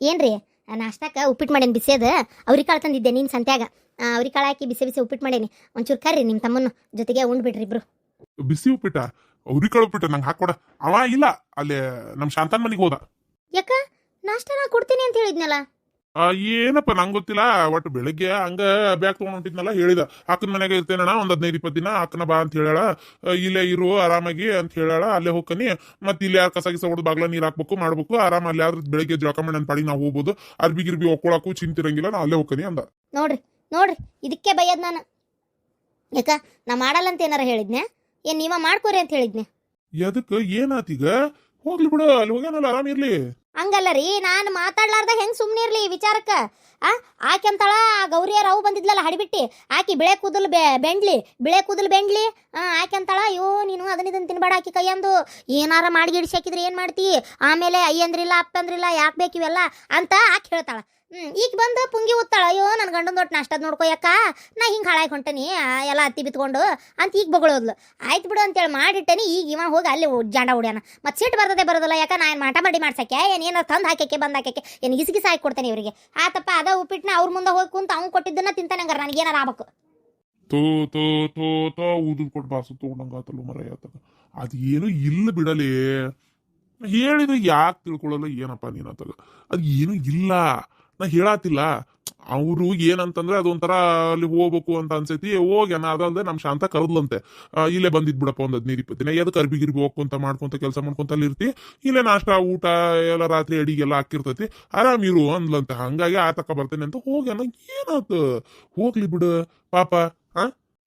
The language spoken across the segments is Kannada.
ಏನ್ರಿ ನಾಷ್ಟಕ್ಕೆ ಉಪ್ಪಿಟ್ಟು ಮಾಡೇನಿ ಬಿಸಿದ ಅವ್ರಿಕಾಳು ತಂದಿದ್ದೆ ನೀನು ಸಂತ್ಯಾಗ ಅವ್ರಿಕಾಳು ಹಾಕಿ ಬಿಸಿ ಬಿಸಿ ಉಪ್ಪಿಟ್ಟು ಮಾಡೇನಿ ಒಂಚೂರು ಕರ್ರಿ ನಿಮ್ಮ ತಮ್ಮನ್ನು ಜೊತೆಗೆ ಉಂಡ್ಬಿಡ್ರಿ ಇಬ್ರು. ಬಿಸಿ ಉಪ್ಪಿಟ್ಟ ಅವ್ರಿಕಾಳು ಉಪ್ಪಿಟ್ಟ ನಂಗೆ ಹಾಕೊಡ. ಅವ ಇಲ್ಲ ಅಲ್ಲಿ ನಮ್ ಶಾಂತನ್ ಮನೆಗೆ ಹೋದ. ಯಾಕ ನಾಷ್ಟ ನಾ ಕೊಡ್ತೀನಿ ಅಂತ ಹೇಳಿದ್ನಲ್ಲ. ಏನಪ್ಪ ನಂಗೆ ಗೊತ್ತಿಲ್ಲ. ಒಟ್ಟು ಬೆಳಗ್ಗೆ ಹಂಗ ಬ್ಯಾಗ್ ತಗೊಂಡ್ ಹೊಂಟಿದ್ನಲ್ಲ, ಹೇಳಿದ ಅಕ್ಕನ ಮನೆಗೆ ಇರ್ತೇನಣ್ಣ ಒಂದ್ 15-20 ದಿನ, ಅಕ್ಕನ ಬಾ ಅಂತ ಹೇಳಾಳ. ಇಲ್ಲೇ ಇರು ಆರಾಮಾಗಿ ಅಂತ ಹೇಳಾಳ. ಅಲ್ಲೇ ಹೋಗ್ಕನಿ ಮತ್ತೆ ಇಲ್ಲಿ ಯಾರು ಕಸ ಗಿಸ ಹೊಡೆದು ಬಾಗ್ಲ ನೀರ್ ಹಾಕ್ಬೇಕು ಮಾಡ್ಬೇಕು, ಆರಾಮ ಅಲ್ಲಿ ಆದ್ರೆ ಬೆಳಗ್ಗೆ ಜಳಕ ಮಾಡಿ ನನ್ನ ಪಾಡಿಗೆ ನಾವು ಹೋಗ್ಬೋದು, ಅರ್ಬಿ ಗಿರ್ಬಿ ಒಕ್ಕೊಳಕು ಚಿಂತಿರಂಗಿಲ್ಲ, ನಾ ಅಲ್ಲೇ ಹೋಗ್ಕನಿ ಅಂದ. ನೋಡ್ರಿ ನೋಡ್ರಿ ಇದಕ್ಕೆ ಬೈಯದ್ ನಾನು. ಯಾಕ ನಾ ಮಾಡಲ್ಲ ಅಂತ ಏನಾರ ಹೇಳಿದ್ನೆ? ಏನ್ ನೀವ ಮಾಡ್ಕೋರಿ ಅಂತ ಹೇಳಿದ್ನೆ? ಎದಕ್ ಏನಾತೀಗ? ಹೋಗ್ಲಿ ಬಿಡು, ಅಲ್ಲಿ ಹೋಗ್ಯಾನಲ್ಲ ಆರಾಮ್ ಇರ್ಲಿ. ಹಂಗಲ್ಲ ರೀ, ನಾನು ಮಾತಾಡ್ಲಾರ್ದ ಹೆಂಗ್ ಸುಮ್ನೆ ಇರ್ಲಿ ವಿಚಾರಕ್ಕ? ಆಕೆ ಅಂತಾಳ ಗೌರಿಯರ್ ಅವು ಬಂದಿದ್ಲಲ್ಲ ಹಡಿಬಿಟ್ಟಿ, ಆಕಿ ಬಿಳೆ ಕೂದಲು ಬೆಂಡ್ಲಿ ಆಕೆ ಅಂತಾಳ ಅಯ್ಯೋ ನೀನು ಅದನ್ನ ತಿನ್ಬೇಡ ಆಕಿ ಕೈಯಂದು ಏನಾರ ಮಾಡಿ ಗಿಡಿಸಿ ಹಾಕಿದ್ರೆ ಏನ್ ಮಾಡ್ತಿ, ಆಮೇಲೆ ಅಯ್ಯಂದ್ರಿಲ್ಲ ಅಪ್ಪಂದ್ರಿಲ್ಲ ಯಾಕೆ ಬೇಕಿವೆಲ್ಲ ಅಂತ ಆಕೆ ಹೇಳ್ತಾಳ. ಈಗ ಬಂದು ಪುಂಗಿ ಉತ್ತಾಳ ಅಯ್ಯೋ ನನ್ನ ಗಂಡನ ದೊಡ್ಡ ನಾಷ್ಟದ್ ನೋಡ್ಕೊ ಯಾಕ ನಾ ಹಿಂಗೆ ಹಾಳಾಗಿ ಹೊಂಟನಿ ಎಲ್ಲ ಹತ್ತಿ ಬಿತ್ಕೊಂಡು ಅಂತ ಈಗ ಬಗಳೋದ್ಲು. ಆಯ್ತು ಬಿಡು ಅಂತೇಳಿ ಮಾಡಿಟ್ಟನಿ. ಈಗ ಇವ ಹೋಗಿ ಅಲ್ಲಿ ಜಾಂಡ ಹೊಡ್ಯಾನ. ಮತ್ತೆ ಸಿಟ್ಟು ಬರೋದಿಲ್ಲ. ಯಾಕ ನಾ ಏನು ಮಾಟ ಮಾಡಿ ಮಾಡ್ಸಕ್ಕೆ ಏನಾರು ತಂದು ಹಾಕಕ್ಕೆ ಬಂದು ಹಾಕಕ್ಕೆ ಏನು ಗಿಸಿ ಹಾಕಿ ಕೊಡ್ತೇನೆ ಇವರಿಗೆ. ಆತಪ್ಪ ಅದ ಉಪ್ಪಿಟ್ಟನ ಅವ್ರ ಮುಂದೆ ಹೋಗಿ ಕುಂತ ಅವ್ನು ಕೊಟ್ಟಿದ್ದನ್ನ ತಿಂತಾನೆ, ಹಂಗಾರ ನನಗೆ ಏನಾರು ಆಗ್ಬೇಕು. ಊದುದ್ ಕೊಟ್ಟು ಬಾಸು ತಗೊಂಡಂಗಾತಲ್ಲ ಮರ ಆತದ. ಅದು ಏನು ಇಲ್ಲ ಬಿಡಲಿ. ಹೇಳಿದ್ರೆ ಯಾಕೆ ತಿಳ್ಕೊಳ್ಳಲ್ಲ ಏನಪ್ಪ ನೀನತ್ತಾಗ? ಅದು ಏನು ಇಲ್ಲ, ನಾ ಹೇಳಾತಿಲ್ಲ. ಅವರು ಏನಂತಂದ್ರೆ ಅದೊಂಥರ ಅಲ್ಲಿ ಹೋಗ್ಬೇಕು ಅಂತ ಅನ್ಸೈತಿ, ಹೋಗ್ಯಾನ. ಅದಲ್ಲದೆ ನಮ್ ಶಾಂತ ಕರದ್ಲಂತೆ, ಇಲ್ಲೇ ಬಂದಿದ್ ಬಿಡಪ್ಪ ಒಂದ್ 15-20 ದಿನ, ಎದಕ್ಕೆ ಅರ್ಬಿ ಗಿರ್ಬಿ ಹೋಗ್ಕೊಂತ ಮಾಡ್ಕೊಂತ ಕೆಲಸ ಮಾಡ್ಕೊಂತ ಅಲ್ಲಿ ಇರ್ತಿ, ಇಲ್ಲೇ ನಾಷ್ಟ ಊಟ ಎಲ್ಲ ರಾತ್ರಿ ಅಡಿಗೆಲ್ಲ ಹಾಕಿರ್ತೈತಿ, ಆರಾಮ್ ಇರು ಅಂದ್ಲಂತೆ. ಹಂಗಾಗಿ ಆತಕ್ಕ ಬರ್ತೇನೆ ಅಂತ ಹೋಗ್ಯಾನ. ಏನಾತ ಹೋಗ್ಲಿ ಬಿಡು ಪಾಪ.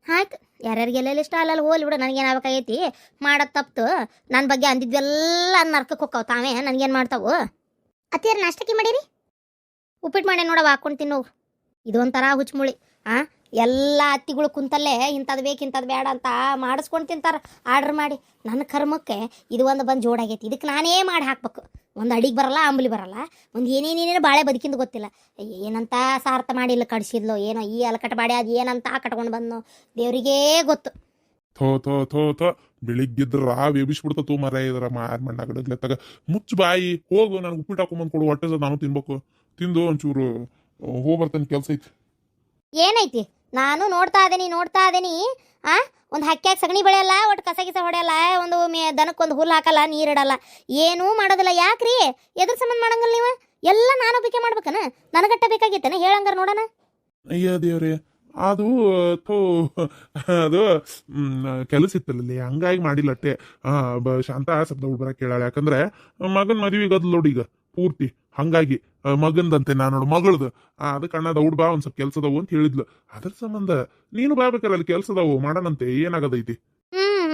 ಆಯ್ತು, ಯಾರ್ಯಾರಿಗೆಲ್ಲ ಇಷ್ಟ ಅಲ್ಲ ಹೋಗ್ಲಿ ಬಿಡು, ನನಗೇನಾಗಬೇಕಾಗೈತಿ? ಮಾಡೋದು ತಪ್ತು. ನನ್ನ ಬಗ್ಗೆ ಅಂದಿದ್ವೆಲ್ಲ ನರ್ಕಕ್ಕೆ ಹೋಗ್ತಾವ ತಾವೇ, ನನಗೇನು ಮಾಡ್ತಾವು? ಅತ್ತಿಯಾರ ನಾಷ್ಟಕ್ಕೆ ಮಾಡೀರಿ? ಉಪ್ಪಿಟ್ಟು ಮಾಡಿ ನೋಡವ, ಹಾಕೊಂಡು ತಿನ್ನು. ಇದು ಒಂಥರ ಹುಚ್ಚುಮುಳಿ. ಎಲ್ಲ ಅತ್ತಿಗಳು ಕುಂತಲ್ಲೇ ಇಂಥದ್ದು ಬೇಕು ಇಂಥದ್ದು ಬೇಡ ಅಂತ ಮಾಡಿಸ್ಕೊಂಡು ತಿಂತಾರೆ ಆರ್ಡ್ರ್ ಮಾಡಿ. ನನ್ನ ಕರ್ಮಕ್ಕೆ ಇದು ಒಂದು ಬಂದು ಜೋಡಾಗೈತಿ. ಇದಕ್ಕೆ ನಾನೇ ಮಾಡಿ ಹಾಕ್ಬೇಕು. ಒಂದು ಅಡಿಗೆ ಬರಲ್ಲ, ಅಂಬಲಿ ಬರಲ್ಲ, ಒಂದು ಏನೇನೇನೇನು ಬಾಳೆ ಬದುಕಿಂದು ಗೊತ್ತಿಲ್ಲ. ಏನಂತ ಸಾರ್ಥ ಮಾಡಿಲ್ಲ ಕಡಿಸಿದ್ಲು ಏನೋ, ಈ ಅಲಕಟ ಬಾಡಿ ಅದು ಏನಂತ ಕಟ್ಕೊಂಡು ಬಂದು ದೇವರಿಗೇ ಗೊತ್ತು. ಥೋ ಬೆಳಿಗ್ಗಿದ್ರ ರಾವ್ ಎಬಿಸ್ಬಿಡ್ತೂ ಮರ ಇದ್ರ ಮಣ್ಣಾಗಡಗ್ಲೆ ತಗ ಮುಚ್ಚು ಬಾಯಿ. ಹೋಗು, ನನಗೆ ಉಪ್ಪಿಟ್ಟು ಹಾಕೊಂಬಂದು ಕೊಡು, ಹೊಟ್ಟೆ ನಾನು ತಿನ್ಬೇಕು. ತಿಂದು ಒಂಚೂರು ಹೋಗ್ಬರ್ತೇನೆ, ಕೆಲಸ ಐತಿ. ಏನೈತಿ? ನಾನು ನೋಡ್ತಾ ಇದ್ದೀನಿ. ಒಂದು ಹಕ್ಕಿಯಾಗಿ ಸಗಣಿ ಬೆಳೆಯಲ್ಲ, ಒಟ್ಟು ಕಸ ಗಿಸ ಹೊಡೆಯಲ್ಲ, ಒಂದು ದನಕ್ಕೊಂದು ಹುಲ್ಲು ಹಾಕಲ್ಲ, ನೀರಿಡಲ್ಲ, ಏನೂ ಮಾಡೋದಿಲ್ಲ. ಯಾಕ್ರಿ? ಎದ್ರ ಸಂಬಂಧ ಮಾಡಂಗಿಲ್ಲ ನೀವು? ಎಲ್ಲ ನಾನು ಒಪ್ಪಿಕೆ ಮಾಡ್ಬೇಕನ? ನನಗಟ್ಟ ಬೇಕಾಗಿತ್ತೇನೆ? ಹೇಳಂಗಾರ ನೋಡೋಣ. ಅಯ್ಯ ದೇವ್ರೆ, ಅದು ಅದು ಕೆಲಸ ಇತ್ತಲ್ಲಿ, ಹಂಗಾಗಿ ಮಾಡಿಲ್ಲಟ್ಟೆ. ಶಾಂತ ಶಬ್ದ ಹುಡ್ಬರ ಕೇಳಾಳ. ಯಾಕಂದ್ರೆ ಮಗನ್ ಮದುವೆ ಗದ್ಲು ನೋಡಿ ಈಗ ಪೂರ್ತಿ, ಹಂಗಾಗಿ ಮಗಂದಂತೆ ನಾನು ನೋಡು ಮಗಳದು. ಅದಕ್ಕೆ ಅಣ್ಣ ದೌಡ್ ಬಾ ಒಂದ್ ಸ್ವಲ್ಪ ಕೆಲ್ಸದವು ಅಂತ ಹೇಳಿದ್ಲು. ಅದ್ರ ಸಂಬಂಧ ನೀನು ಬಾಬೇಕಲ್ಲ, ಅಲ್ಲಿ ಕೆಲ್ಸದವು ಮಾಡೋಣಂತೆ, ಏನಾಗದೈತಿ?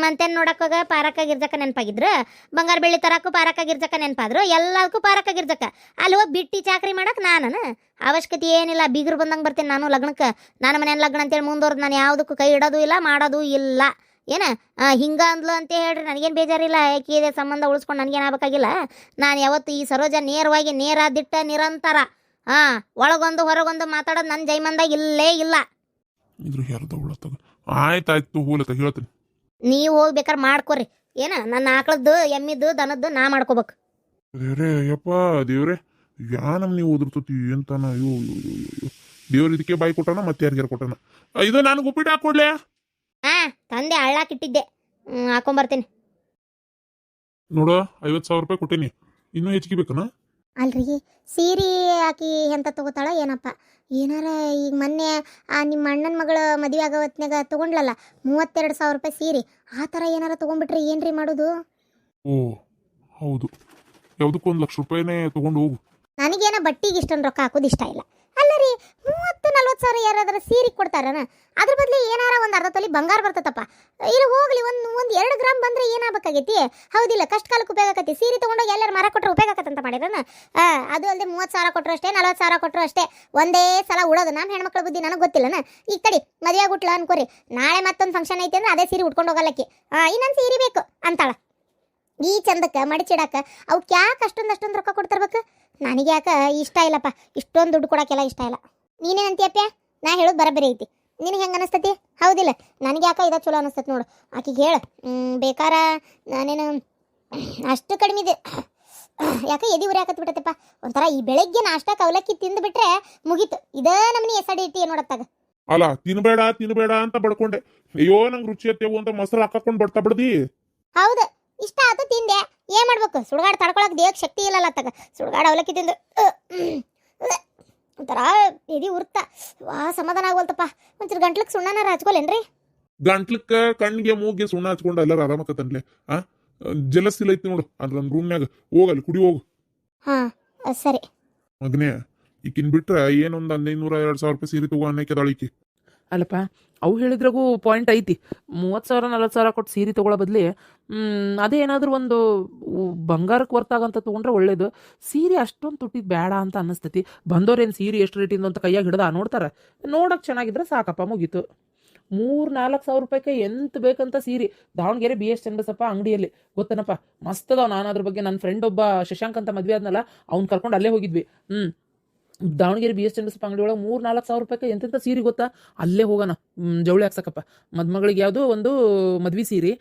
ಮಂತೇನ್ ನೋಡಕ್ಕಾಗ ಪಾರಕ್ಕಾಗಿರ್ಜಕ ನೆನಪಾಗಿದ್ರು, ಬಂಗಾರ ಬೆಳ್ಳಿ ತರಕ್ಕೂ ಪಾರಕ್ಕಾಗಿರ್ಜಕ ನೆನಪಾದ್ರು, ಎಲ್ಲದಕ್ಕೂ ಪಾರಕ್ಕಾಗಿರ್ಜಕ. ಅಲ್ಲಿ ಹೋಗಿ ಬಿಟ್ಟಿ ಚಾಕ್ರಿ ಮಾಡಕ್ ನಾನು ಅವಶ್ಯಕತೆ ಏನಿಲ್ಲ. ಬೀಗರು ಬಂದಂಗೆ ಬರ್ತೀನಿ ನಾನು ಲಗ್ನಕ್ಕೆ. ನಾನು ಮನೇನ ಲಗ್ನ ಅಂತೇಳಿ ಮುಂದುವರೆದು ನಾನು ಯಾವುದಕ್ಕೂ ಕೈ ಇಡೋದು ಇಲ್ಲ, ಮಾಡೋದು ಇಲ್ಲ. ಏನ ಹಿಂಗ ಅಂದ್ಲು ಅಂತ ಹೇಳ್ರಿ, ನನಗೇನು ಬೇಜಾರಿಲ್ಲ. ಯಾಕೆ ಸಂಬಂಧ ಉಳಿಸ್ಕೊಂಡು ನನಗೇನಾಗಬೇಕಾಗಿಲ್ಲ. ನಾನು ಯಾವತ್ತು ಈ ಸರೋಜ ನೇರವಾಗಿ ನೇರಾದಿಟ್ಟ ನಿರಂತರ ಒಳಗೊಂದು ಹೊರಗೊಂದು ಮಾತಾಡೋದು ನನ್ನ ಜೈಮಂದಾಗ ಇಲ್ಲೇ ಇಲ್ಲ. ಇದ್ರ ಯಾರ್ದ ಉಳತ್ತದ? ಆಯ್ತಾಯ್ತು ಹೂಲತ್ತ ಹೇಳ್ತೀನಿ. ನೀವು ಹೋಗ್ಬೇಕಾರೆ ಮಾಡ್ಕೊರಿ. ಏನ ನನ್ನ ಆಕಳದ್ದು ಎಮ್ಮಿದ್ದು ದನದ್ದು ನಾ ಮಾಡ್ಕೋಬೇಕು. ದೇವ್ರೆ ಯಪ್ಪ ದೇವ್ರೆ, ಯಾನಮ್ ನೀವು ಓದಿರ್ತತಿ ಎಂತಾನ? ಅಯ್ಯೋ ದೇವ್ರ ಇದಕ್ಕೆ ಬಾಯಿ ಕೊಟ್ಟಾನ, ಮತ್ತೆ ಯಾರಿಗಾರ ಕೊಟ್ಟಾನ? ಇದು ನನಗೆ ಉಪ್ಪಿಟ್ಟು ಹಾಕೊಡ್ಲೆ? ತಂದೆ ಹಳ್ಳಾಕಿಟ್ಟಿದ್ದೆ, ಹಾಕೊಂಬರ್ತೀನಿ. ನೋಡ 50,000 ರೂಪಾಯಿ ಕೊಟ್ಟೇನಿ, ಇನ್ನೂ ಹೆಚ್ಚಿಗೆ ಬೇಕನ? ಅಲ್ರಿ ಸೀರೆ ಹಾಕಿ ಎಂತ ತಗೋತಾಳ ಏನಪ್ಪ? ಏನಾರ ಈಗ ಮೊನ್ನೆ ನಿಮ್ಮ ಅಣ್ಣನ ಮಗಳ ಮದುವೆ ಆಗೋ ಹೊತ್ನಾಗ ತೊಗೊಂಡ್ಲಲ್ಲ 32,000 ರೂಪಾಯಿ ಸೀರೆ, ಆ ಥರ ಏನಾರ ತೊಗೊಂಡ್ಬಿಟ್ರೆ ಏನ್ರಿ ಮಾಡೋದು? ಓ ಹೌದು, ಯಾವುದಕ್ಕೂ 1,00,000 ರೂಪಾಯಿನೇ ತೊಗೊಂಡು ಹೋಗು. ನನಗೇನ ಬಟ್ಟಿಗೆ ಇಷ್ಟೊಂದು ರೊಕ್ಕ ಹಾಕೋದು ಇಷ್ಟ ಇಲ್ಲ. ಅಲ್ಲ ರೀ, 30-40 ಸಾವಿರ ಯಾರಾದ್ರೂ ಸೀರೆ ಕೊಡ್ತಾರನ? ಅದ್ರ ಬದಲು ಏನಾರ ಒಂದು ಅರ್ಧ ತೊಲಿ ಬಂಗಾರ ಬರ್ತತಪ್ಪ. ಇಲ್ಲಿ ಹೋಗ್ಲಿ, ಒಂದು 2 ಗ್ರಾಮ್ ಬಂದ್ರೆ ಏನಾಗಬೇಕಾಗೈತಿ? ಹೌದಿಲ್ಲ, ಕಷ್ಟ ಕಾಲಕ್ಕೆ ಉಪಯೋಗ ಆಕತಿ. ಸೀರೆ ತೊಗೊಂಡೋಗಿ ಎಲ್ಲರೂ ಮರ ಕೊಟ್ಟರೆ ಉಪಯೋಗ ಆಕತ್ತಂತ ಮಾಡಿರನ? ಅದು ಅಲ್ಲದೆ 30,000 ಕೊಟ್ಟರು ಅಷ್ಟೇ, 40,000 ಕೊಟ್ಟರು ಅಷ್ಟೇ, ಒಂದೇ ಸಲ ಉಳೋದು. ನಮ್ಮ ಹೆಣ್ಮಕ್ಳ ಬುದ್ಧಿ ನನಗೆ ಗೊತ್ತಿಲ್ಲನ? ಈಗ ತಡಿ, ಮದುವೆ ಆಗ್ಬಿಟ್ಲ ಅನ್ಕೋರಿ, ನಾಳೆ ಮತ್ತೊಂದು ಫಂಕ್ಷನ್ ಐತೆ ಅಂದ್ರೆ ಅದೇ ಸೀರೆ ಉಟ್ಕೊಂಡು ಹೋಗಲ್ಲಕ್ಕೆ. ಇನ್ನೊಂದು ಸೀರೆ ಬೇಕು ಅಂತಾಳ. ಈ ಚಂದಕ್ಕೆ ಮಡಿಚಿಡಾಕ ಅವಕ್ಕೆ ಯಾಕೆ ಅಷ್ಟೊಂದು ರೊಕ್ಕ ಕೊಡ್ತಿರ್ಬೇಕು? ನನಗೆ ಯಾಕೆ ಇಷ್ಟ ಇಲ್ಲಪ್ಪ, ಇಷ್ಟೊಂದು ದುಡ್ಡು ಕೊಡೋಕ್ಕೆಲ್ಲ ಇಷ್ಟ ಇಲ್ಲ. ನೀನೇನಂತೀಯಪ್ಪ? ನಾ ಹೇಳೋದು ಬರಬರಿ ಐತಿ. ನಿನಗೆ ಹೆಂಗೆ ಅನಿಸ್ತತಿ? ಹೌದಿಲ್ಲ? ನನಗೆ ಯಾಕೆ ಇದು ಚಲೋ ಅನಿಸ್ತತಿ ನೋಡು. ಆಕಿಗೆ ಹೇಳು, ಬೇಕಾರ ನಾನೇನು ಅಷ್ಟು ಕಡಿಮೆ ಇದೆ ಯಾಕೆ ಎದಿ ಉರಿ ಹಾಕತ್ ಬಿಟ್ಟೈತಪ್ಪ. ಒಂಥರ ಈ ಬೆಳಗ್ಗೆ ನಾಷ್ಟಕ್ಕೆ ಅವಲಕ್ಕಿ ತಿಂದ್ಬಿಟ್ರೆ ಮುಗೀತು. ಇದೇ ನಮ್ಮನಿ ಎಸಡಿಟಿ ನೋಡತ್ತಾಗ. ಅಲ್ಲ ತಿನ್ಬೇಡ ತಿನ್ಬೇಡ ಅಂತ ಬಡ್ಕೊಂಡೆ. ಅಯ್ಯೋ ನಂಗೆ ರುಚಿ ಹತ್ತೇವು ಅಂತ ಮೊಸರು ಹಾಕೊಂಡು ಬಡ್ತಾ ಬಿಡ್ದಿ. ಹೌದು, ಇಷ್ಟ ಆತು ತಿಂದೆ. ಏನ್ ಮಾಡ್ಬೇಕು, ಸುಡ್ಗಾಡ್ ತಡ್ಕೊಳಕ್ ದೇಹಕ್ಕೆ ಶಕ್ತಿ ಇಲ್ಲಲ್ಲ ಅತ್ತಾಗ. ಸುಡ್ಗಾಡ್ ಅವಲಕ್ಕಿ ತಿಂದು ಒಂಥರ ಎದಿ ಉರ್ತಾ ಸಮಾಧಾನ ಆಗೋಲ್ತಪ್ಪ. ಒಂಚೂರು ಗಂಟ್ಲಕ್ಕೆ ಸುಣ್ಣನ ಹಚ್ಕೊಲೇನ್ರಿ? ಗಂಟ್ಲಕ್ಕ ಕಣ್ಣಿಗೆ ಮೂಗಿಗೆ ಸುಣ್ಣ ಹಚ್ಕೊಂಡು ಎಲ್ಲರೂ ಆರಾಮಕ್ಕತ್ತನ್ಲೆ. ಜಲಸಿಲ್ ಐತಿ ನೋಡು ಅದ್ರ ನನ್ನ ರೂಮ್ನಾಗ. ಹೋಗಲ್ಲಿ ಕುಡಿ ಹೋಗು. ಹಾ ಸರಿ. ಮಗನೇ ಈಕಿನ್ ಬಿಟ್ರೆ ಏನೊಂದು 1500-2000 ರೂಪಾಯಿ ಸೀರೆ ತಗೋ ಅನ್ನಕ್ಕೆ. ಅಲ್ಲಪ್ಪ, ಅವು ಹೇಳಿದ್ರಾಗೂ ಪಾಯಿಂಟ್ ಐತಿ. 30,000-40,000 ಕೊಟ್ಟು ಸೀರೆ ತೊಗೊಳ್ಳೋ ಬದಲಿ ಅದೇ ಏನಾದರೂ ಒಂದು ಬಂಗಾರಕ್ಕೆ ವರ್ತಾಗಂತ ತೊಗೊಂಡ್ರೆ ಒಳ್ಳೇದು. ಸೀರೆ ಅಷ್ಟೊಂದು ತುಟ್ಟಿದ್ ಬೇಡ ಅಂತ ಅನ್ನಿಸ್ತೈತಿ. ಬಂದವ್ರೇನು ಸೀರೆ ಎಷ್ಟು ರೇಟಿಂದು ಅಂತ ಕೈಯಾಗ ಹಿಡ್ದ ನೋಡ್ತಾರೆ. ನೋಡೋಕೆ ಚೆನ್ನಾಗಿದ್ರೆ ಸಾಕಪ್ಪ, ಮುಗೀತು. 3-4 ಸಾವಿರ ರೂಪಾಯಿಗೆ ಎಂತ ಬೇಕಂತ ಸೀರೆ ದಾವಣಗೆರೆ BS ಚನ್ನಬಸಪ್ಪ ಅಂಗಡಿಯಲ್ಲಿ ಗೊತ್ತನಪ್ಪ, ಮಸ್ತ್ ಅದಾವ. ನಾನು ಅದ್ರ ಬಗ್ಗೆ ನನ್ನ ಫ್ರೆಂಡ್ ಒಬ್ಬ ಶಶಾಂಕ್ ಅಂತ ಮದ್ವೆ ಆದ್ನಲ್ಲ, ಅವ್ನು ಕರ್ಕೊಂಡು ಅಲ್ಲೇ ಹೋಗಿದ್ವಿ. ದಾವಣಗೆರೆ BS ಚನ್ನಬಸಪ್ಪ ಅಂಗಡಿ ಒಳಗೆ 3-4 ಸಾವಿರ ರೂಪಾಯಿಗೆ ಎಂತೆಂಥ ಸೀರೆ ಗೊತ್ತಾ. ಅಲ್ಲೇ ಹೋಗೋಣ ಜವಳಿ ಹಾಕ್ಸಕ್ಕಪ್ಪ. ಮದುಮಗಳಿಗೆ ಯಾವುದು ಒಂದು ಮದ್ವೆ ಸೀರೆ,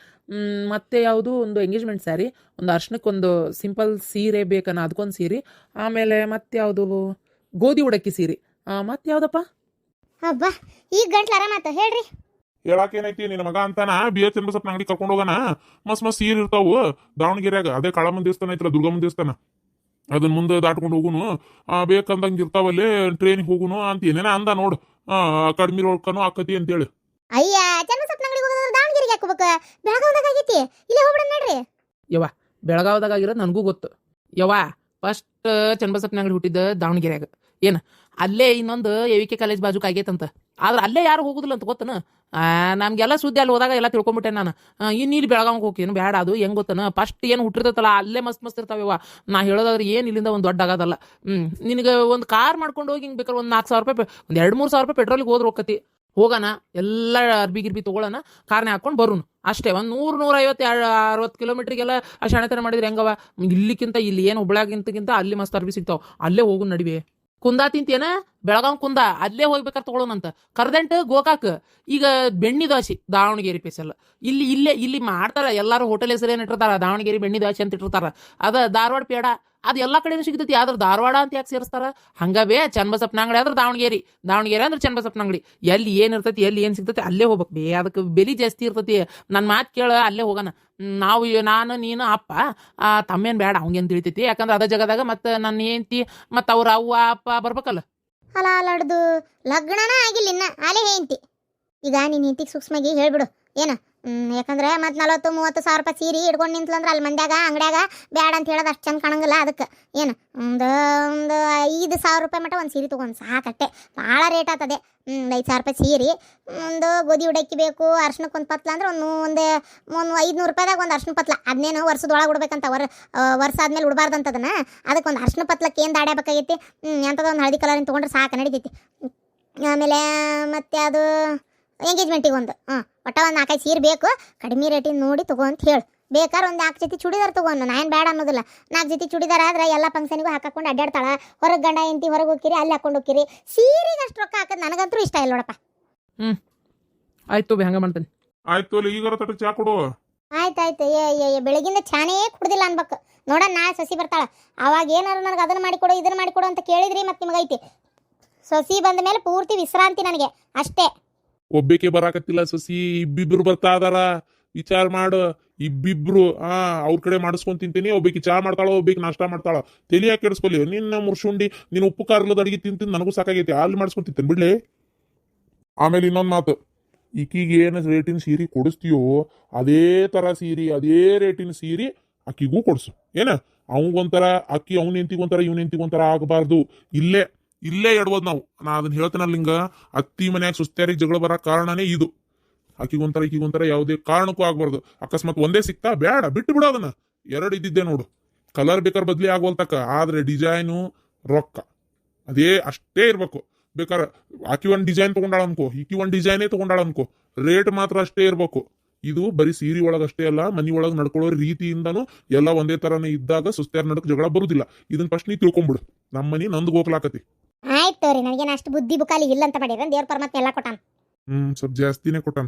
ಮತ್ತೆ ಯಾವುದು ಒಂದು ಎಂಗೇಜ್ಮೆಂಟ್ ಸ್ಯಾರಿ, ಒಂದು ಅರ್ಶನಕ್ಕೊಂದು ಸಿಂಪಲ್ ಸೀರೆ ಬೇಕನ್ನ ಅದಕ್ಕೊಂದು ಸೀರೆ, ಆಮೇಲೆ ಮತ್ತೆ ಯಾವುದು ಗೋಧಿ ಉಡಕ್ಕಿ ಸೀರೆ, ಮತ್ತೆ ಯಾವುದಪ್ಪ ಹಬ್ಬ ಈಗ ಗಂಟ್ಲು ಆರಾಮಾತ ಹೇಳ್ರಿ. ಹೇಳಾಕೇನೈತಿ ನಿನ್ನ ಮಗ ಅಂತಾನ BS ಚನ್ನಬಸಪ್ಪ ಅಂಗಡಿ ಕರ್ಕೊಂಡು ಹೋಗೋಣ. ಮಸ್ತ್ ಸೀರೆ ಇರ್ತಾವು ದಾವಣಗೆರೆಯಾಗ. ಅದೇ ಕಾಳಮ್ಮನ ದೇವಸ್ಥಾನ ಐತಲ್ಲ, ದುರ್ಗಮ್ಮನ ದೇವಸ್ಥಾನ, ಅದನ್ನ ಮುಂದೆ ದಾಟ್ಕೊಂಡು ಹೋಗುನು. ಬೇಕಂದಂಗೆ ಇರ್ತಾವಲ್ಲಿ, ಟ್ರೈನಿಗೆ ಹೋಗುನು ಅಂತ ಏನೇನ ಅಂದ ನೋಡು. ಕಡಿಮೆ ರೊಕ್ಕನು ಆಕತಿ ಅಂತೇಳಿ. ಅಯ್ಯ, ಚನ್ನಬಸಪ್ಪನ ಅಂಗಡಿಗೆ ಹೋಗೋದ್ರೆ ದಾವಣಗೆರೆಗೆ ಹಾಕೋಬೇಕು. ಬೆಳಗಾವದಾಗ ಆಗೈತಿ, ಇಲ್ಲೇ ಹೋಗ್ಬಿಡ ನೋಡ್ರಿ. ಯವ್ವ, ಬೆಳಗಾವದಾಗ ಆಗಿರೋದು ನನಗೂ ಗೊತ್ತು ಯವ್ವ. ಫಸ್ಟ್ ಚನ್ನಬಸಪ್ಪನ ಅಂಗಡಿ ಹುಟ್ಟಿದ್ದ ದಾವಣಗೆರೆಯಾಗ. ಏನು ಅಲ್ಲೇ ಇನ್ನೊಂದು AVK ಕಾಲೇಜ್ ಬಾಜುಕ್ ಆಗೈತಂತ. ಆದ್ರೆ ಅಲ್ಲೇ ಯಾರು ಹೋಗುದಿಲ್ಲ ಅಂತ ಗೊತ್ತನ. ನಮ್ಗೆಲ್ಲ ಸುದ್ದಿ ಅಲ್ಲಿ ಹೋದಾಗ ಎಲ್ಲ ತಿಳ್ಕೊಂಬಿಟ್ಟೆ ನಾನು. ಇನ್ನು ಇಲ್ಲಿ ಬೆಳಗಾವಿಗೆ ಹೋಗ್ತೀನಿ ಬೇಡ. ಅದು ಹೆಂಗೆ ಗೊತ್ತನ, ಫಸ್ಟ್ ಏನು ಹುಟ್ಟಿರ್ತೈತಲ್ಲ ಅಲ್ಲೇ ಮಸ್ತ್ ಇರ್ತಾವ. ನಾ ಹೇಳೋದಾದ್ರೆ ಏನು ಇಲ್ಲಿಂದ ಒಂದು ದೊಡ್ಡ ಆಗೋದಲ್ಲ. ನಿನಗೆ ಒಂದು ಕಾರ್ ಮಾಡ್ಕೊಂಡು ಹೋಗಿ ಹಿಂಗೆ ಬೇಕಾದ್ರೆ ಒಂದು 4,000 ರೂಪಾಯಿ, ಒಂದು 2-3 ಸಾವಿರ ರೂಪಾಯಿ ಪೆಟ್ರೋಲಿಗೆ ಹೋದ್ರೆ ಹೋಗತಿ. ಹೋಗೋಣ, ಎಲ್ಲ ಅರ್ಬಿ ಗಿರ್ಬಿ ತೊಗೊಳ್ಳೋಣ, ಕಾರ್ನೇ ಹಾಕೊಂಡು ಬರೋನು ಅಷ್ಟೇ. ಒಂದು 100-150-60 ಕಿಲೋಮೀಟ್ರಿಗೆಲ್ಲ ಆ ಶಾಣೆತನ ಮಾಡಿದ್ರೆ ಹೆಂಗವ. ಇಲ್ಲಿಕ್ಕಿಂತ ಇಲ್ಲಿ ಏನು ಹುಬ್ಳ್ಯಾಗಿಂತಕ್ಕಿಂತ ಅಲ್ಲಿ ಮಸ್ತ್ ಅರ್ಬಿ ಸಿಗ್ತಾವ. ಅಲ್ಲೇ ಹೋಗು ನಡಿವೆ. ಕುಂದಾ ತಿಂತೇನ, ಬೆಳಗಾವ್ ಕುಂದಾ ಅಲ್ಲೇ ಹೋಗ್ಬೇಕಾದ್ರೆ ತೊಗೊಳೋಣಂತ. ಕರ್ದಂಟು ಗೋಕಾಕ್, ಈಗ ಬೆಣ್ಣಿ ದೋಸೆ ದಾವಣಗೆರೆ ಸ್ಪೆಷಲ್. ಇಲ್ಲಿ ಮಾಡ್ತಾರ ಎಲ್ಲಾರು. ಹೋಟೆಲ್ ಹೆಸರು ಏನು ಇಟ್ಟಿರ್ತಾರ, ದಾವಣಗೆರೆ ಬೆಣ್ಣಿ ದೋಸೆ ಅಂತ ಇಟ್ಟಿರ್ತಾರ. ಅದ ಧಾರವಾಡ ಪೇಡ, ಅದು ಎಲ್ಲ ಕಡೆನೂ ಸಿಗ್ತೈತಿ. ಆದ್ರೆ ಧಾರವಾಡ ಅಂತ ಯಾಕೆ ಸೇರಿಸ್ತಾರ? ಹಂಗವೇ ಚನ್ನಬಸಪ್ಪನ ಅಂಗಡಿ ಆದ್ರೆ ದಾವಣಗೆರೆ ಅಂದ್ರೆ ಚನ್ನಬಸಪ್ಪನ ಅಂಗಡಿ. ಎಲ್ಲಿ ಏನು ಇರ್ತೈತಿ, ಎಲ್ಲಿ ಏನು ಸಿಗ್ತೈತಿ ಅಲ್ಲೇ ಹೋಗ್ಬೇಕು. ಅದಕ್ಕೆ ಬೆಲೆ ಜಾಸ್ತಿ ಇರ್ತೈತಿ. ನನ್ನ ಮಾತು ಕೇಳ, ಅಲ್ಲೇ ಹೋಗೋಣ ನಾವು. ನಾನು ನೀನು ಅಪ್ಪ ತಮ್ಮೇನು ಬೇಡ, ಅವಂಗೇನು ತಿಳಿತೈತಿ. ಯಾಕಂದ್ರೆ ಅದ ಜಗದಾಗ ಮತ್ತೆ ನನ್ನ ಹೆಂಡತಿ ಮತ್ತು ಅವ್ರ ಅವ್ವ ಅಪ್ಪ ಬರ್ಬೇಕಲ್ಲ. ಅಲ್ಲ ಅಲ್ಲಾಡ್ದು ಲಗ್ನನ ಆಗಿಲ್ಲ ಇನ್ನ, ಆಲೇ ಹೆಂಡ್ತಿ. ಈಗ ನಿನ್ನ ಹೆಂಡತಿಗೆ ಸೂಕ್ಷ್ಮಾಗಿ ಹೇಳ್ಬಿಡು ಏನ. ಯಾಕಂದ್ರೆ ಮತ್ತೆ 40-30 ಸಾವಿರ ರೂಪಾಯಿ ಸೀರೆ ಇಟ್ಕೊಂಡು ನಿಂತ್ಲಂದ್ರೆ ಅಲ್ಲಿ ಮಂದ್ಯಾಗ ಅಂಗಡ್ಯಾಗ ಬ್ಯಾಡ ಅಂತ ಹೇಳೋದು ಅಷ್ಟು ಚಂದ ಕಾಣಂಗಿಲ್ಲ. ಅದಕ್ಕೆ ಏನು ಒಂದು 5,000 ರೂಪಾಯಿ ಮಟ್ಟ ಒಂದು ಸೀರೆ ತೊಗೊಂಡು ಸಾಕಟ್ಟೆ. ಭಾಳ ರೇಟ್ ಆಗ್ತದೆ. 5,000 ರೂಪಾಯಿ ಸೀರೆ, ಒಂದು ಗೋಧಿ ಉಡಕ್ಕಿ ಬೇಕು, ಅರ್ಶನಕ್ಕೆ ಒಂದು ಪತ್ಲ ಅಂದ್ರೆ ಒಂದು 500 ರೂಪಾಯಿದಾಗ ಒಂದು ಅರ್ಶನ ಪತ್ಲ. ಅದನ್ನೇನು ವರ್ಷದೊಳಗೆ ಉಡ್ಬೇಕಂತ, ವರ್ಷ ಆದ್ಮೇಲೆ ಉಡಬಾರ್ದಂತದನ್ನ. ಅದಕ್ಕೆ ಒಂದು ಅರ್ಶನ ಪತ್ಲಕ್ಕೆ ಏನು ದಾಡ್ಯಾಬೇಕಾಗೈತಿ. ಎಂಥದ್ದು ಒಂದು ಹಳದಿ ಕಲರಿನ ತೊಗೊಂಡ್ರೆ ಸಾಕು, ನಡಿತೈತಿ. ಆಮೇಲೆ ಮತ್ತೆ ಅದು ಎಂಗೇಜ್ಮೆಂಟಿಗೆ ಒಂದು ಒಟ್ಟ ಒಂದು 4-5 ಸೀರೆ ಬೇಕು. ಕಡಿಮೆ ರೇಟಿನ ನೋಡಿ ತಗೋ ಅಂತ ಹೇಳು. ಬೇಕಾದ್ರೆ ಒಂದು 4 ಜೊತೆ ಚೂಡಿದಾರ ತಗೊಂಡು, ನಾನು ಬೇಡ ಅನ್ನೋದಿಲ್ಲ. 4 ಜೊತೆ ಚೂಡಿದಾರ ಆದ್ರೆ ಎಲ್ಲ ಫಂಕ್ಷನಿಗೂ ಹಾಕೊಂಡು ಅಡ್ಡಾಡ್ತಾಳ. ಹೊರಗೆ ಗಂಡ ಹೆಂಡತಿ ಹೊರಗೆ ಹೋಗಿರಿ, ಅಲ್ಲಿ ಹಾಕೊಂಡು ಹೋಗಿರಿ. ಸೀರೆಗೆ ಅಷ್ಟು ರೊಕ್ಕ ಹಾಕೋದು ನನಗಂತೂ ಇಷ್ಟ ಇಲ್ಲ ನೋಡಪ್ಪ. ಆಯ್ತು ಹಂಗ ಮಾಡ್ತೇನೆ. ಆಯ್ತು ಈಗಾರ ತಟ ಚಾ ಕೊಡು. ಆಯ್ತಾಯ್ತು. ಬೆಳಗಿಂದ ಚಾನೇ ಕುಡ್ದಿಲ್ಲ ಅನ್ಬೇಕು. ನೋಡೋಣ ನಾಳೆ ಸಸಿ ಬರ್ತಾಳ, ಅವಾಗ ಏನಾರು ನನಗೆ ಅದನ್ನು ಮಾಡಿಕೊಡು ಇದನ್ನು ಮಾಡಿಕೊಡು ಅಂತ ಕೇಳಿದ್ರಿ ಮತ್ತೆ ನಿಮಗೈತಿ. ಸಸಿ ಬಂದ ಮೇಲೆ ಪೂರ್ತಿ ವಿಶ್ರಾಂತಿ ನನಗೆ ಅಷ್ಟೇ. ಒಬ್ಬೇಕೆ ಬರಾಕತ್ತಿಲ್ಲ ಸಸಿ, ಇಬ್ಬಿಬ್ರು ಬರ್ತಾ ಇದಾರ. ವಿಚಾರ ಮಾಡು. ಇಬ್ಬಿಬ್ರು ಅವ್ರ ಕಡೆ ಮಾಡಿಸ್ಕೊಂಡ್ ತಿಂತೀನಿ. ಒಬ್ಬಾಕಿ ಚಾ ಮಾಡ್ತಾಳೋ, ಒಬ್ಬಾಕಿ ನಾಷ್ಟ ಮಾಡ್ತಾಳ. ತಲಿಯಾಕೆ ಕೆಡಿಸ್ಕೊಲಿ. ನಿನ್ನ ಮುರ್ಸುಂಡಿ ನೀನು ಉಪ್ಪು ಖಾರಲದ ಅಡಿಗೆ ತಿಂತೀನಿ, ನನಗೂ ಸಾಕಾಗೈತಿ. ಅಲ್ಲಿ ಮಾಡಿಸ್ಕೊಂಡ್ ತಿಂತೇನೆ ಬಿಡ್ಲಿ. ಆಮೇಲೆ ಇನ್ನೊಂದು ಮಾತು, ಈಕಿಗೆ ಏನು ರೇಟಿನ ಸೀರೆ ಕೊಡಿಸ್ತೀಯೋ ಅದೇ ಥರ ಸೀರೆ, ಅದೇ ರೇಟಿನ ಸೀರೆ ಅಕ್ಕಿಗೂ ಕೊಡಿಸು. ಏನ ಅವಂಗೊಂಥರ ಅಕ್ಕಿ ಅವ್ನ ನಿಂತಿಗೊಂಥರ ಇವ್ನ ನಿಂತಿಗೊಂಥರ ಆಗಬಾರ್ದು. ಇಲ್ಲೇ ಎಡ್ಬೋದು ನಾವು. ನಾ ಅದನ್ನ ಹೇಳ್ತೇನಲ್ಲ, ಹಿಂಗ ಅತ್ತಿ ಮನ್ಯಾಗ ಸುಸ್ತ್ಯಾರಿಗೆ ಜಗಳ ಬರೋ ಕಾರಣನೇ ಇದು. ಆಕಿಗೊಂಥರ ಈಕಿಗೊಂಥರ ಯಾವುದೇ ಕಾರಣಕ್ಕೂ ಆಗ್ಬಾರ್ದು. ಅಕಸ್ಮಾತ್ ಒಂದೇ ಸಿಕ್ತಾ ಬೇಡ, ಬಿಟ್ಟು ಬಿಡು ಅದನ್ನ. 2 ಇದ್ದಿದ್ದೆ ನೋಡು. ಕಲರ್ ಬೇಕಾದ್ರೆ ಬದ್ಲಿ ಆಗೋಲ್ತಕ್ಕ, ಆದ್ರೆ ಡಿಸೈನು ರೊಕ್ಕ ಅದೇ ಅಷ್ಟೇ ಇರ್ಬೇಕು. ಬೇಕಾರೆ ಆಕಿ ಒಂದು ಡಿಸೈನ್ ತಗೊಂಡಾಳ ಅನ್ಕೋ, ಈಕಿ ಒಂದು ಡಿಸೈನೇ ತಗೊಂಡಾಳ ಅನ್ಕೋ, ರೇಟ್ ಮಾತ್ರ ಅಷ್ಟೇ ಇರ್ಬೇಕು. ಇದು ಬರೀ ಸೀರೆ ಒಳಗಷ್ಟೇ ಅಲ್ಲ, ಮನಿ ಒಳಗೆ ನಡ್ಕೊಳ್ಳೋ ರೀತಿಯಿಂದನೂ ಎಲ್ಲ ಒಂದೇ ತರನೇ ಇದ್ದಾಗ ಸುಸ್ತ್ಯಾರ ನಡಕ್ ಜಗಳ ಬರುದಿಲ್ಲ. ಇದನ್ನ ಫಸ್ಟ್ ನೀ ತಿಳ್ಕೊಂಬಿಡು. ನಮ್ಮ ಮನಿ ನಂದು ಗೋಕ್ಲಾಕತಿ. ಆಯ್ತು ರೀ, ನನಗೇನು ಅಷ್ಟು ಬುದ್ಧಿ ಬುಕಾಲಿ ಇಲ್ಲ ಅಂತ ಮಾಡಿದ್ರೆ ದೇವ್ರ ಪರಮಾತ್ಮ ಎಲ್ಲ ಕೊಟ್ಟಾನ. ಸ್ವಲ್ಪ ಜಾಸ್ತಿನೇ ಕೊಟ್ಟಾನ.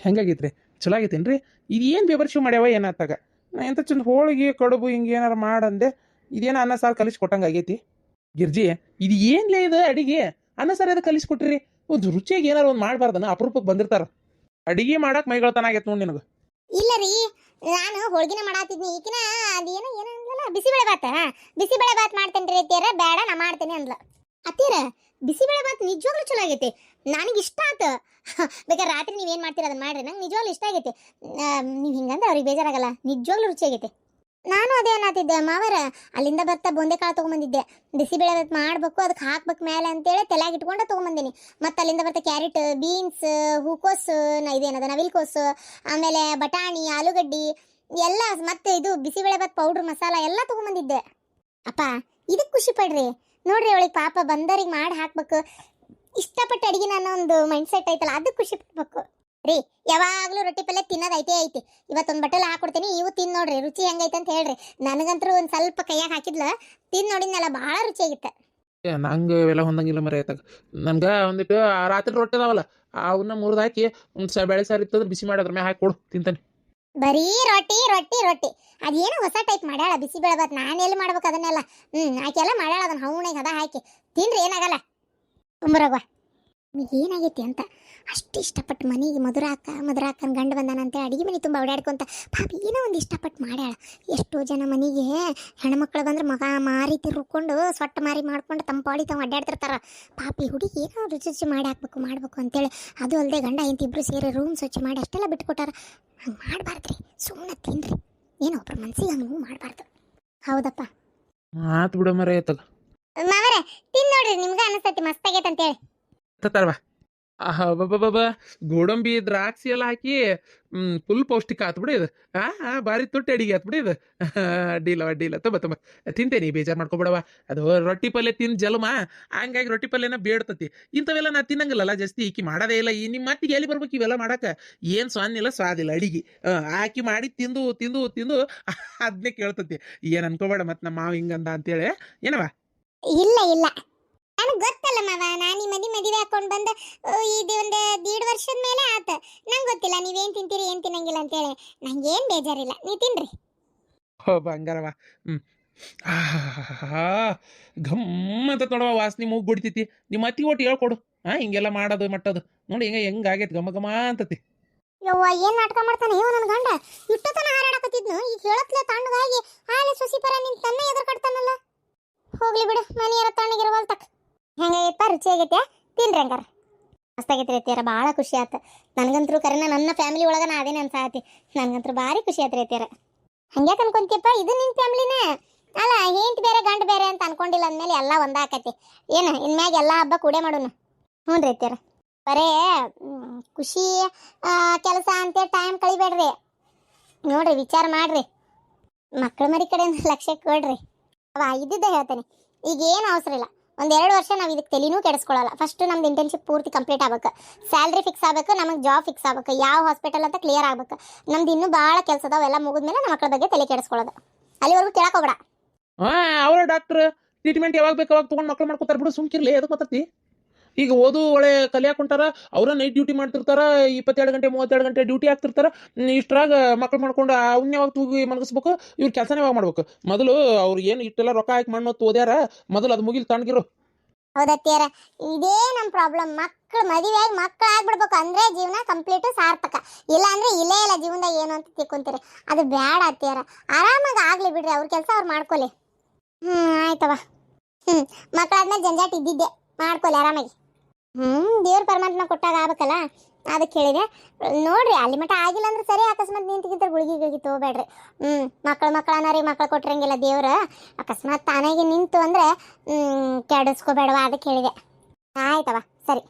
ಹೆಂಗಾಗೈತ್ರಿ? ಚಲೋ ಆಗೈತೇನ್ರಿ? ಇದು ಏನು ಬೇಬರ್ಶಿವ್ ಮಾಡ್ಯಾವ ಏನಾತಾಗ? ನಾ ಎಂತ ಚಂದ ಹೋಳಿಗೆ ಕಡುಬು ಹಿಂಗೆ ಏನಾರು ಮಾಡಂದೆ, ಇದೇನು ಅನ್ನ ಸಾರು ಕಲಿಸಿ ಕೊಟ್ಟಂಗೆ ಆಗೈತಿ. ಗಿರ್ಜಿ, ಇದು ಏನ್ಲೇ ಇದು ಅಡಿಗೆ? ಅನ್ನ ಸಾರು ಅದು ಕಲಿಸಿ ಕೊಟ್ರಿ, ಒಂದು ರುಚಿಯಾಗಿ ಏನಾರು ಒಂದು ಮಾಡಬಾರ್ದನ? ಅಪರೂಪಕ್ಕೆ ಬಂದಿರ್ತಾರ, ಅಡಿಗೆ ಮಾಡಕ್ ಮೈಗಳ್ತನ ಆಗೈತೆ ನೋಡಿ ನಿನಗೆ. ಇಲ್ಲ ರೀ, ನಾನು ಹೋಳ್ಗಿನ ಮಾಡಾತಿದ್ನಿ, ಈಕಿನ ಅದೇನೋ ಏನೋ ಅಂದ್ಲಲ್ಲ, ಬಿಸಿಬೇಳೆ ಬಾತ್ ಮಾಡ್ತೇನೆ ರೀ ಅತ್ತಿಯರ. ಬೇಡ ನಾ ಮಾಡ್ತೇನೆ ಅಂದ್ಲ. ಅತ್ತಿಯರ, ಬಿಸಿಬೇಳೆ ಬಾತ್ ನಿಜವಾಗ್ಲೂ ಚಲೋ ಆಗೈತಿ, ನನಗೆ ಇಷ್ಟ ಆತು. ಬೇಕಾದ್ರೆ ರಾತ್ರಿ ನೀವೇನು ಮಾಡ್ತೀರ ಅದನ್ನ ಮಾಡ್ರಿ, ನಂಗೆ ನಿಜವಾಗ್ಲೂ ಇಷ್ಟ ಆಗೈತಿ. ನೀವು ಹಿಂಗಂದ್ರೆ ಅವ್ರಿಗೆ ಬೇಜಾರಾಗಲ್ಲ, ನಿಜವಾಗ್ಲೂ ರುಚಿ ಆಗೈತಿ. ನಾನು ಅದೇ ಅನ್ನತ್ತಿದ್ದೆ ಮಾವರ, ಅಲ್ಲಿಂದ ಬರ್ತಾ ಬೊಂದೆಕಾಳು ತೊಗೊಂಬಂದಿದ್ದೆ. ಬಿಸಿಬೇಳೆ ಬಾತ್ ಮಾಡ್ಬೇಕು, ಅದಕ್ಕೆ ಹಾಕ್ಬೇಕು ಮೇಲೆ ಅಂತೇಳಿ ತಲೆಯಾಗಿ ಇಟ್ಕೊಂಡು ತೊಗೊಂಬಂದಿನಿ. ಮತ್ತು ಅಲ್ಲಿಂದ ಬರ್ತಾ ಕ್ಯಾರೆಟ್, ಬೀನ್ಸ್, ಹೂಕೋಸು, ಇದೇನದ ನವಿಲ್ಕೋಸು, ಆಮೇಲೆ ಬಟಾಣಿ, ಆಲೂಗಡ್ಡಿ ಎಲ್ಲ, ಮತ್ತೆ ಇದು ಬಿಸಿಬೇಳೆ ಬಾತ್ ಪೌಡ್ರ್ ಮಸಾಲ ಎಲ್ಲ ತೊಗೊಂಬಂದಿದ್ದೆ. ಅಪ್ಪ, ಇದಕ್ಕೆ ಖುಷಿ ಪಡ್ರಿ ನೋಡ್ರಿ, ಅವಳಿಗೆ ಪಾಪ ಬಂದರಿಗೆ ಮಾಡಿ ಹಾಕ್ಬೇಕು, ಇಷ್ಟಪಟ್ಟು ಅಡಿಗೆ ಅನ್ನೋ ಒಂದು ಮೈಂಡ್ ಸೆಟ್ ಐತಲ್ಲ, ಅದಕ್ಕೆ ಖುಷಿ ಪಡ್ಬೇಕು ರೀ. ಯಾವಾಗಲೂ ರೊಟ್ಟಿ ಪಲ್ಯ ತಿನ್ನೋದು ಐತೆ. ಇವತ್ತೊಂದು ಬಟ್ಟೆಲ್ಲ ಹಾಕೊಡ್ತೀನಿ, ಇವು ತಿಂದು ನೋಡ್ರಿ ರುಚಿ ಹೆಂಗೈತೆ ಅಂತ ಹೇಳ್ರಿ. ನನಗಂತರೂ ಒಂದು ಸ್ವಲ್ಪ ಕೈಯಾಗ ಹಾಕಿದ್ಲ, ತಿಂದು ನೋಡಿದ್ನಲ್ಲ, ಭಾಳ ರುಚಿಯಾಗಿತ್ತು. ನಂಗೆ ಇವೆಲ್ಲ ಹೊಂದಂಗಿಲ್ಲ ಮರೆ ಆಯ್ತಾಗ. ನನ್ಗೆ ಒಂದಿಟ್ಟು ರಾತ್ರಿ ರೊಟ್ಟಿ ಅದಾವಲ್ಲ, ಅವನ್ನ ಮುರಿದು ಹಾಕಿ ಒಂದು ಬೇಳೆ ಸಾರು ಇತ್ತಂದ್ರೆ ಬಿಸಿ ಮಾಡಿ ಅದ್ರ ಮ್ಯಾಗ ಹಾಕಿ ಕೊಡು, ತಿಂತಾನೆ. ಬರೀ ರೊಟ್ಟಿ ರೊಟ್ಟಿ ರೊಟ್ಟಿ, ಅದೇನೋ ಹೊಸ ಟೈಪ್ ಮಾಡ್ಯಾಳ ಬಿಸಿಬೇಳೆ ಬಾತ್. ನಾನು ಎಲ್ಲಿ ಮಾಡ್ಬೇಕು ಅದನ್ನೆಲ್ಲ? ಆಕೆಲ್ಲ ಮಾಡ್ಯಾಳ ಅದನ್ನ ಹೌಣಿಗೆ ಹದ ಹಾಕಿ ತಿನ್ರಿ, ಏನಾಗಲ್ಲ. ತುಂಬ್ರವ್ವ, ಏನಾಗೈತಿ ಅಂತ ಅಷ್ಟು ಇಷ್ಟಪಟ್ಟು ಮನೆಗೆ ಮಧುರಾಕನ್ ಗಂಡು ಬಂದಾನಂತೆ ಅಡಿಗೆ ಮನೆ ತುಂಬ ಓಡಾಡ್ಕೊಂತ ಪಾಪ ಏನೋ ಒಂದು ಇಷ್ಟಪಟ್ಟು ಮಾಡ್ಯಾಳ. ಎಷ್ಟೋ ಜನ ಮನೆಗೆ ಹೆಣ್ಮಕ್ಳು ಬಂದ್ರೆ ಮಗ ಮಾರಿ ತಿರ್ಕೊಂಡು ಸೊಟ್ಟ ಮಾರಿ ಮಾಡ್ಕೊಂಡು ತಂಪಾಡಿ ತಾವು ಅಡ್ಡಾಡ್ತಿರ್ತಾರ. ಪಾಪ ಈ ಹುಡುಗಿ ಏನೋ ರುಚಿ ಮಾಡಿ ಮಾಡ್ಬೇಕು ಅಂತೇಳಿ, ಅದು ಅಲ್ಲದೆ ಗಂಡ ಎಂತ ಇಬ್ರು ಸೇರಿ ರೂಮ್ ಸ್ವಚ್ಛ ಮಾಡಿ ಅಷ್ಟೆಲ್ಲ ಬಿಟ್ಕೊಟ್ಟಾರ. ಹಂಗೆ ಮಾಡಬಾರ್ದ್ರಿ, ಸುಮ್ಮನೆ ತಿನ್ರಿ, ಏನೋ ಒಬ್ರು ಮನ್ಸಿಗೆ ಹಂಗೆ ಮಾಡಬಾರ್ದು. ಹೌದಪ್ಪ, ಆತು ಬಿಡ ಮರೆ ಆಯ್ತಾಗ. ಮಾವರೇ ತಿನ್ ನೋಡ್ರಿ, ನಿಮ್ಗೆ ಅನಿಸ್ತೈತಿ ಮಸ್ತಾಗೈತೆ ಅಂತೇಳಿ. ತರ್ವಾ ಗೋಡಂಬಿ ದ್ರಾಕ್ಷಿ ಎಲ್ಲ ಹಾಕಿ ಫುಲ್ ಪೌಷ್ಟಿಕ ಆತ್ ಬಿಡಿ ಇದು. ಭಾರಿ ತುಟ್ಟಿ ಅಡಿಗೆ ಆತ್ ಬಿಡಿ ಇದು. ಅಡ್ಡಿಲ್ಲ ತುಂಬ ತಿಂತೇನಿ, ಬೇಜಾರು ಮಾಡ್ಕೊಬಿಡವ. ಅದು ರೊಟ್ಟಿ ಪಲ್ಯ ತಿನ್ ಜಲ್ಮ, ಹಂಗಾಗಿ ರೊಟ್ಟಿ ಪಲ್ಯನ ಬೇಡ್ತತಿ. ಇಂಥವೆಲ್ಲ ನಾ ತಿನ್ನಂಗಿಲ್ಲಲ್ಲ ಜಾಸ್ತಿ, ಈಕಿ ಮಾಡೋದೇ ಇಲ್ಲ. ಈ ನಿಮ್ಮ ಮತ್ತಿಗೆ ಎಲ್ಲಿ ಬರ್ಬೇಕು ಇವೆಲ್ಲ ಮಾಡಕ? ಏನು ಸ್ವಾದಿಲ್ಲ ಸ್ವಾದಿಲ್ಲ ಅಡಿಗೆ. ಆಕಿ ಮಾಡಿ ತಿಂದು ತಿಂದು ತಿಂದು ಅದನ್ನೇ ಕೇಳ್ತತಿ. ಏನು ಅನ್ಕೋಬೇಡ ಮತ್ತೆ ನಮ್ಮ ಮಾವ ಹಿಂಗಂದ ಅಂತೇಳಿ. ಏನವ? ಇಲ್ಲ ನನಗೆ ಗೊತ್ತಲ್ಲ ಮಾವ, ನಾನು ಈ ಮದುವೆ ಹಾಕೊಂಡು ಬಂದ ಇದು ಒಂದು 1.5 ವರ್ಷದ ಮೇಲೆ ಆತ. ನಂಗೆ ಗೊತ್ತಿಲ್ಲ ನೀವೇನು ತಿಂತೀರಿ ಏನು ತಿನ್ನಂಗಿಲ್ಲ ಅಂತೇಳಿ. ನಂಗೇನು ಬೇಜಾರಿಲ್ಲ, ನೀವು ತಿನ್ರಿ. ಹೋ ಬಂಗಾರವ. ಘಮ್ ಅಂತ ತೊಡವ ವಾಸನೆ ಮೂಗು ಬಿಡ್ತೈತಿ. ನಿಮ್ಮ ಅತ್ತಿ ಒಟ್ಟು ಹೇಳ್ಕೊಡು, ಹಿಂಗೆಲ್ಲ ಮಾಡೋದು ಮಟ್ಟದು ನೋಡಿ, ಹೆಂಗಾಗೈತೆ ಘಮ ಘಮ ಅಂತತಿ. ಯವ್ವ, ಏನು ನಾಟಕ ಮಾಡ್ತಾನೆ ಇವ ನನ್ನ ಗಂಡ. ಇಷ್ಟೊತ್ತನ ಹಾರಾಡಕತ್ತಿದ್ನು, ಈಗ ಹೇಳತ್ಲೆ ತಣ್ಣಗಾಗಿ ಹಾಲೆ ಸೊಸಿ ಪರ ನಿಂತ ತನ್ನ ಎದುರು ಕಟ್ತಾನಲ್ಲ. ಹೋಗ್ಲಿ ಬಿಡು, ಮನೆಯರ ತಣ್ಣಗಿರುವಲ್ ತಕ್ಕ. ಹೆಂಗಾಗೈತ? ರುಚಿ ಆಗೈತೆ, ತಿನ್ರಿ ಹಂಗಾರ. ಮಸ್ತಾಗೈತಿ ರೀತಿಯಾರ, ಭಾಳ ಖುಷಿ ಆಯ್ತು ನನಗಂತರೂ. ಕರೆನ ನನ್ನ ಫ್ಯಾಮಿಲಿ ಒಳಗೆ ನಾ ಅದೇನೆ ಅನ್ಸಾತಿ, ನನಗಂತೂ ಭಾರಿ ಖುಷಿ ಆಯ್ತು ರೀತಿಯಾರ. ಹಂಗ್ಯಾಕೆ ಅನ್ಕೊಂತೀಯಪ್ಪ, ಇದು ನಿನ್ನ ಫ್ಯಾಮಿಲಿನೇ ಅಲ್ಲ, ಹೆಂಡ್ತಿ ಬೇರೆ ಗಂಡು ಬೇರೆ ಅಂತ ಅನ್ಕೊಂಡಿಲ್ಲ ಅಂದಮೇಲೆ ಎಲ್ಲ ಒಂದಾಕತಿ. ಏನು ಇನ್ಮ್ಯಾಗ ಎಲ್ಲ ಹಬ್ಬ ಕೂಡೆ ಮಾಡೋಣ. ಹ್ಞೂ ರೀತಿಯಾರ, ಬರೇ ಖುಷಿ ಕೆಲಸ ಅಂತೇಳಿ ಟೈಮ್ ಕಳಿಬೇಡ್ರಿ. ನೋಡ್ರಿ, ವಿಚಾರ ಮಾಡ್ರಿ, ಮಕ್ಕಳ ಮರಿ ಕಡೆಯಿಂದ ಲಕ್ಷ್ಯ ಕೊಡ್ರಿ. ಇದ್ದಿದ್ದೆ ಹೇಳ್ತೇನೆ, ಈಗ ಏನು ಅವಸರ ಇಲ್ಲ. 1-2 ವರ್ಷ ನಾವು ಇದಕ್ಕೆ ತಲೆನೂ ಕೆಡಿಸ್ಕೊಳ್ಳಲ್ಲ. ಫಸ್ಟ್ ನಮ್ದು ಇಂಟರ್ನ್ಶಿಪ್ ಪೂರ್ತಿ ಕಂಪ್ಲೀಟ್ ಆಗ್ಬೇಕು, ಸ್ಯಾಲ್ರಿ ಫಿಕ್ಸ್ ಆಗಬೇಕು, ನಮಗೆ ಜಾಬ್ ಫಿಕ್ಸ್ ಆಗಬೇಕು, ಯಾವ ಹಾಸ್ಪಿಟಲ್ ಅಂತ ಕ್ಲಿಯರ್ ಆಗ್ಬೇಕು. ನಮ್ದು ಇನ್ನೂ ಭಾಳ ಕೆಲಸ ಅದಾವ, ಎಲ್ಲ ಮುಗಿದ್ಮೇಲೆ ನಮ್ಮ ಮಕ್ಕಳ ಬಗ್ಗೆ ತಲೆ ಕೆಡಿಸ್ಕೊಳ್ಳೋದು. ಅಲ್ಲಿವರೆಗೂ ಕೇಳಕೋಬೇಡ. ಅವ್ರ ಡಾಕ್ಟರ್ ಟ್ರೀಟ್ಮೆಂಟ್ ಯಾವಾಗ ಬೇಕು ಅವಾಗ ತೊಗೊಂಡು ಮಕ್ಕಳು ಮಾಡ್ಕೊತಾರ ಬಿಡು, ಸುಮ್ಕಿರ್ಲಿ. ಎದಕ್ಕೆ ಮಾತಾಡ್ತಿ? ಈಗ ಓದು ಒಳ್ಳೆ ಕಲಿಯಾಕ ಹೊಂಟಾರ, ಅವ್ರ ನೈಟ್ ಡ್ಯೂಟಿ ಮಾಡ್ತಿರ್ತಾರ, 22 ಗಂಟೆ 32 ಗಂಟೆ ಡ್ಯೂಟಿ ಆಗ್ತಿರ್ತಾರ. ಇಷ್ಟರಾಗ ಮಕ್ಳು ಮಾಡ್ಕೊಂಡು ಅವ್ನ ಯಾವಾಗ ತೂಗಿ ಮಲಗಿಸ್ಬೇಕು, ಇವ್ರ ಕೆಲಸನೇ ಯಾವಾಗ ಮಾಡ್ಬೇಕು? ಮೊದಲು ಅವ್ರು ಏನು ಇಷ್ಟೆಲ್ಲ ರೊಕ್ಕ ಹಾಕಿ ಮಣ್ಣು ಓದ್ಯಾರ, ಮೊದಲು ಅದು ಮುಗಿಲ್ ತಣ್ಣಗಿರು. ಹೌದತ್ತಿಯಾರ, ಇದೇ ನಮ್ಮ ಪ್ರಾಬ್ಲಮ್. ಮಕ್ಕಳು ಮದುವೆಯಾಗಿ ಮಕ್ಕಳು ಆಗ್ಬಿಡ್ಬೇಕು ಅಂದ್ರೆ ಜೀವನ ಕಂಪ್ಲೀಟು ಸಾರ್ಥಕ. ಇಲ್ಲ ಅಂದ್ರೆ ಇಲ್ಲೇ ಇಲ್ಲ ಜೀವನದಾಗ ಏನು ಅಂತ ತಿಳ್ಕೊಂತೀರಿ. ಅದು ಬ್ಯಾಡ ಅತ್ತಿಯಾರ, ಆರಾಮಾಗಿ ಆಗ್ಲಿ ಬಿಡ್ರಿ, ಅವ್ರ ಕೆಲಸ ಅವ್ರು ಮಾಡ್ಕೊಲಿ. ಆಯ್ತವ. ಮಕ್ಕಳಾದ್ಮೇಲೆ ಜಂಜಾಟ ಇದ್ದಿದ್ದೆ, ಮಾಡ್ಕೊಲಿ ಆರಾಮಾಗಿ. ದೇವ್ರ ಪರಮಾತ್ಮ ಕೊಟ್ಟಾಗ ಆಗ್ಬೇಕಲ್ಲ, ಅದಕ್ಕೆ ಹೇಳಿದೆ. ನೋಡ್ರಿ, ಅಲ್ಲಿ ಮಟ್ಟ ಆಗಿಲ್ಲ ಅಂದ್ರೆ ಸರಿ, ಅಕಸ್ಮಾತ್ ನಿಂತಿಗಿಂತ ಗುಳಿಗೆ ತಗೋಬೇಡ್ರಿ. ಮಕ್ಕಳು ಅನ್ನೋರಿಗೆ ಮಕ್ಕಳು ಕೊಟ್ಟಿರಂಗಿಲ್ಲ ದೇವ್ರ. ಅಕಸ್ಮಾತ್ ತಾನಾಗಿ ನಿಂತು ಅಂದ್ರೆ ಕೆಡಿಸ್ಕೋಬೇಡವ, ಅದಕ್ಕೆ ಹೇಳಿದೆ. ಆಯ್ತವ, ಸರಿ.